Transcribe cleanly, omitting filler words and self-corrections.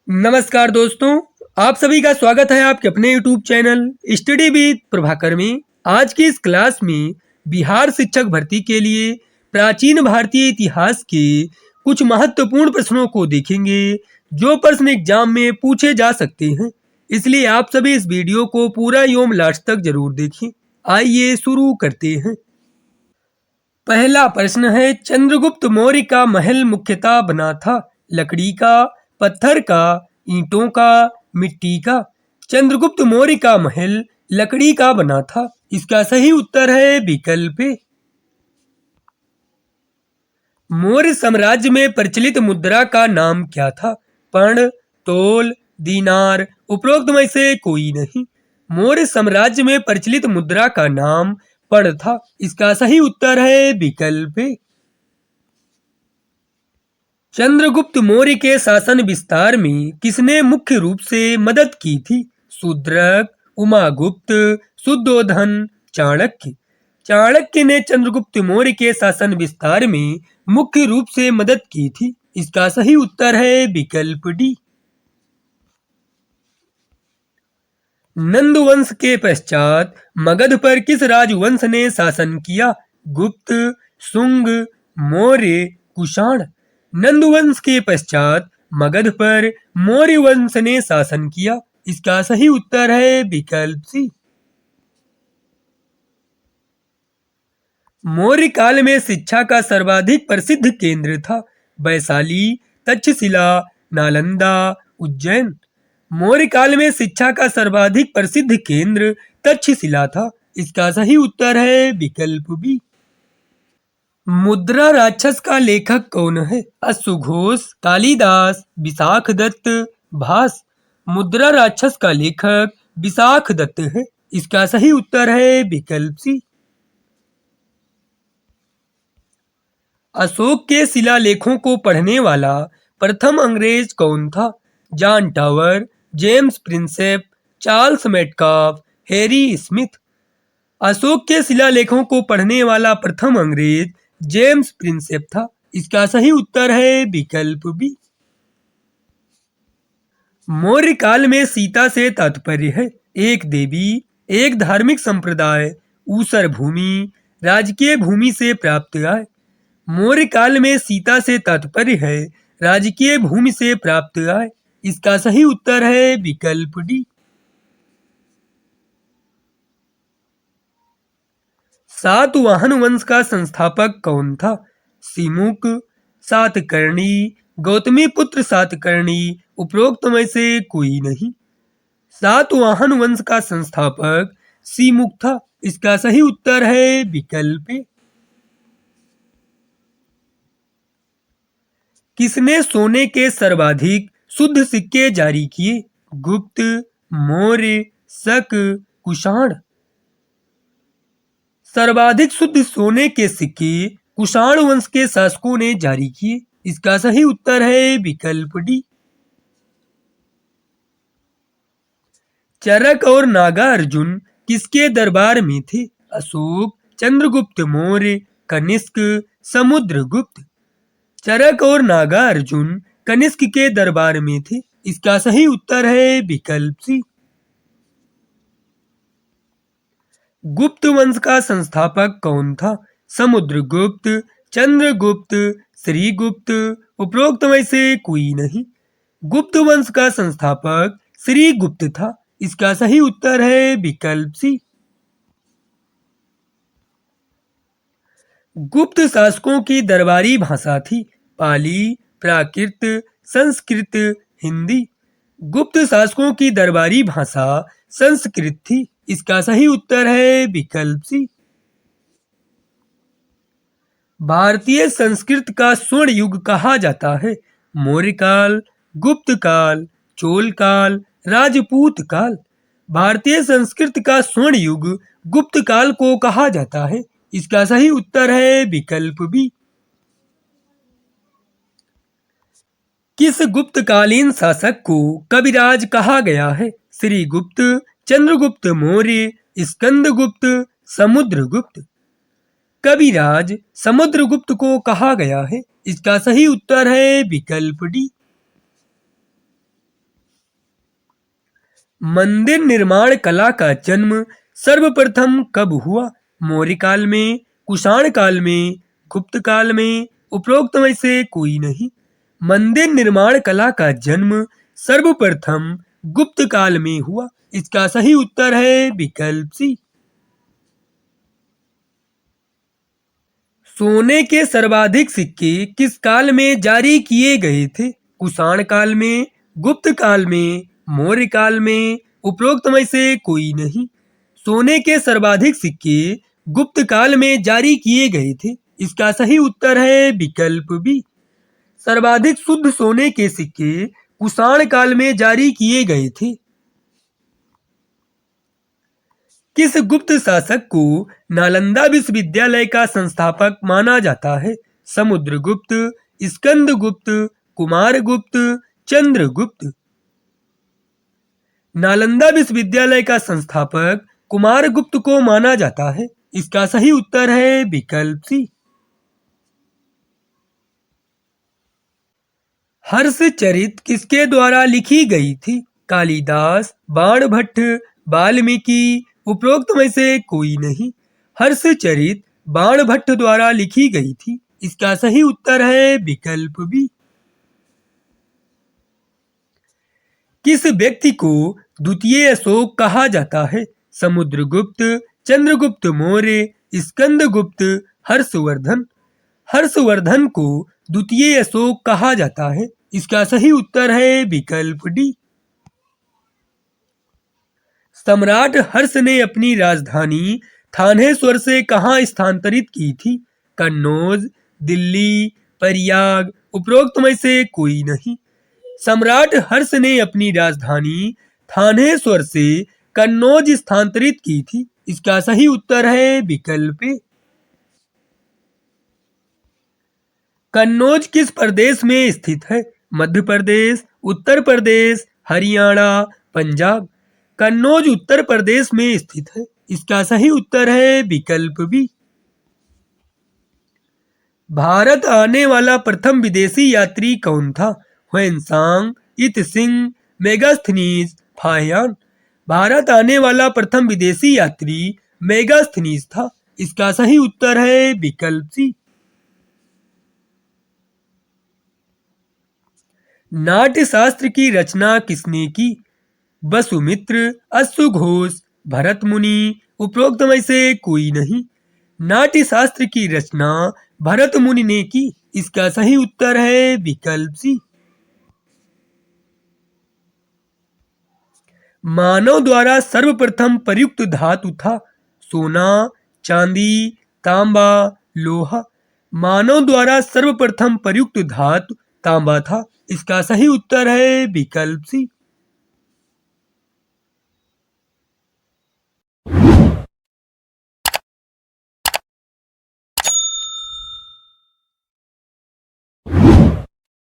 नमस्कार दोस्तों, आप सभी का स्वागत है आपके अपने YouTube channel study with Prabhakar में। आज की इस क्लास में बिहार शिक्षक भर्ती के लिए प्राचीन भारतीय इतिहास के कुछ महत्वपूर्ण प्रश्नों को देखेंगे जो प्रश्न एग्जाम में पूछे जा सकते हैं। इसलिए आप सभी इस वीडियो को पूरा एवं लास्ट तक जरूर देखें। आइए शुरू करते हैं। पहला प्रश्न है, चंद्रगुप्त मौर्य का महल मुख्यतः बना था लकड़ी का, पत्थर का, ईंटों का, मिट्टी का। चंद्रगुप्त मौर्य का महल लकड़ी का बना था। इसका सही उत्तर है विकल्प ए। मौर्य साम्राज्य में प्रचलित मुद्रा का नाम क्या था? पर्ण, तोल, दीनार। उपरोक्त में से कोई नहीं। मौर्य साम्राज्य में प्रचलित मुद्रा का नाम पर्ण था। इसका सही उत्तर है विकल्प ए। चंद्रगुप्त मौर्य के शासन विस्तार में किसने मुख्य रूप से मदद की थी? शूद्रक, उमागुप्त, शुद्धोधन, चाणक्य। चाणक्य ने चंद्रगुप्त मौर्य के शासन विस्तार में मुख्य रूप से मदद की थी। इसका सही उत्तर है विकल्प डी। नंद वंश के पश्चात मगध पर किस राजवंश ने शासन किया? गुप्त, शुंग, मौर्य, कुषाण। नंदवंश के पश्चात मगध पर मौर्य वंश ने शासन किया। इसका सही उत्तर है विकल्प सी। मौर्य काल में शिक्षा का सर्वाधिक प्रसिद्ध केंद्र था वैशाली, तक्षशिला, नालंदा, उज्जैन। मौर्य काल में शिक्षा का सर्वाधिक प्रसिद्ध केंद्र तक्षशिला था। इसका सही उत्तर है विकल्प बी। मुद्रा राक्षस का लेखक कौन है? अश्वघोष, कालिदास, विशाख दत्त, भास। मुद्रा राक्षस का लेखक विशाख दत्त है। इसका सही उत्तर है विकल्प सी। अशोक के शिलालेखों को पढ़ने वाला प्रथम अंग्रेज कौन था? John tower, James Prinsep, Charles Metcalfe, Harry Smith. Ashok के शिलालेखों को पढ़ने वाला प्रथम अंग्रेज जेम्स प्रिंसेप था। इसका सही उत्तर है विकल्प बी। मौर्य काल में सीता से तात्पर्य है एक देवी, एक धार्मिक संप्रदाय, ऊसर भूमि, राजकीय भूमि से प्राप्त आय। मौर्य काल में सीता से तात्पर्य है राजकीय भूमि से प्राप्त आय। इसका सही उत्तर है विकल्प डी। सातवाहन वंश का संस्थापक कौन था? सिमुक, सातकर्णी, गौतमी पुत्र सातकर्णी। उपरोक्त में से कोई नहीं। सातवाहन वंश का संस्थापक सिमुक था। इसका सही उत्तर है विकल्प ए। किसने सोने के सर्वाधिक शुद्ध सिक्के जारी किए? गुप्त, मौर्य, शक, कुषाण। सर्वाधिक शुद्ध सोने के सिक्के कुषाण वंश के शासकों ने जारी किए। इसका सही उत्तर है विकल्प डी। चरक और नागार्जुन किसके दरबार में थे? अशोक, चंद्रगुप्त मौर्य, कनिष्क, समुद्रगुप्त। चरक और नागार्जुन कनिष्क के दरबार में थे। इसका सही उत्तर है विकल्प सी। गुप्त वंश का संस्थापक कौन था? समुद्रगुप्त, चंद्रगुप्त, श्रीगुप्त। उपरोक्त में से कोई नहीं। गुप्त वंश का संस्थापक श्रीगुप्त था। इसका सही उत्तर है विकल्प सी। गुप्त शासकों की दरबारी भाषा थी पाली, प्राकृत, संस्कृत, हिंदी। गुप्त शासकों की दरबारी भाषा संस्कृत थी। इसका सही उत्तर है विकल्प सी। भारतीय संस्कृत का स्वर्ण युग कहा जाता है मौर्य काल, गुप्त काल, चोल काल, राजपूत काल। भारतीय संस्कृत का स्वर्ण युग गुप्त काल को कहा जाता है। इसका सही उत्तर है विकल्प बी। किस गुप्तकालीन शासक को कविराज कहा गया है? श्रीगुप्त, चंद्रगुप्त मौर्य, स्कंदगुप्त, समुद्रगुप्त। कविराज समुद्रगुप्त को कहा गया है। इसका सही उत्तर है विकल्प डी। मंदिर निर्माण कला का जन्म सर्वप्रथम कब हुआ? मौर्य काल में, कुषाण काल में, गुप्त काल में, उपरोक्त में से कोई नहीं। मंदिर निर्माण कला का जन्म सर्वप्रथम गुप्त काल में हुआ। इसका सही उत्तर है विकल्प सी। सोने के सर्वाधिक सिक्के किस काल में जारी किए गए थे? कुषाण काल में, गुप्त काल में, मौर्य काल में, उपरोक्त में से कोई नहीं। सोने के सर्वाधिक सिक्के गुप्त काल में जारी किए गए थे। इसका सही उत्तर है विकल्प बी। सर्वाधिक शुद्ध सोने के सिक्के कुषाण काल में जारी किए गए थे। किस गुप्त शासक को नालंदा विश्वविद्यालय का संस्थापक माना जाता है? समुद्रगुप्त, स्कंदगुप्त, कुमारगुप्त, चंद्रगुप्त। नालंदा विश्वविद्यालय का संस्थापक कुमारगुप्त को माना जाता है। इसका सही उत्तर है विकल्प सी। हर्षचरित किसके द्वारा लिखी गई थी? कालिदास, बाणभट्ट, वाल्मीकि, उपरोक्त में से कोई नहीं। हर्षचरित बाणभट्ट द्वारा लिखी गई थी। इसका सही उत्तर है विकल्प बी। किस व्यक्ति को द्वितीय अशोक कहा जाता है? समुद्रगुप्त, चंद्रगुप्त मौर्य, स्कंदगुप्त, हर्षवर्धन। हर्षवर्धन को द्वितीय अशोक कहा जाता है। इसका सही उत्तर है विकल्प डी। सम्राट हर्ष ने अपनी राजधानी थानेश्वर से कहां स्थानांतरित की थी? कन्नौज, दिल्ली, प्रयाग, उपरोक्त में से कोई नहीं। सम्राट हर्ष ने अपनी राजधानी थानेश्वर से कन्नौज स्थानांतरित की थी। इसका सही उत्तर है विकल्प ए। कन्नौज किस प्रदेश में स्थित है? मध्य प्रदेश, उत्तर प्रदेश, हरियाणा, पंजाब। कन्नौज उत्तर प्रदेश में स्थित है। इसका सही उत्तर है विकल्प बी। भारत आने वाला प्रथम विदेशी यात्री कौन था? ह्वेनसांग, इत सिंह, मेगास्थनीज, फाहियान। भारत आने वाला प्रथम विदेशी यात्री मेगास्थनीज था। इसका सही उत्तर है विकल्प सी। नाट्य शास्त्र की रचना किसने की? वसुमित्र, अश्वघोष, भरत मुनि, उपरोक्त में से कोई नहीं। नाट्य शास्त्र की रचना भरत मुनि ने की। इसका सही उत्तर है विकल्प सी। मानव द्वारा सर्वप्रथम प्रयुक्त धातु था? सोना, चांदी, तांबा, लोहा। मानव द्वारा सर्वप्रथम प्रयुक्त धातु तांबा था। इसका सही उत्तर है विकल्प सी।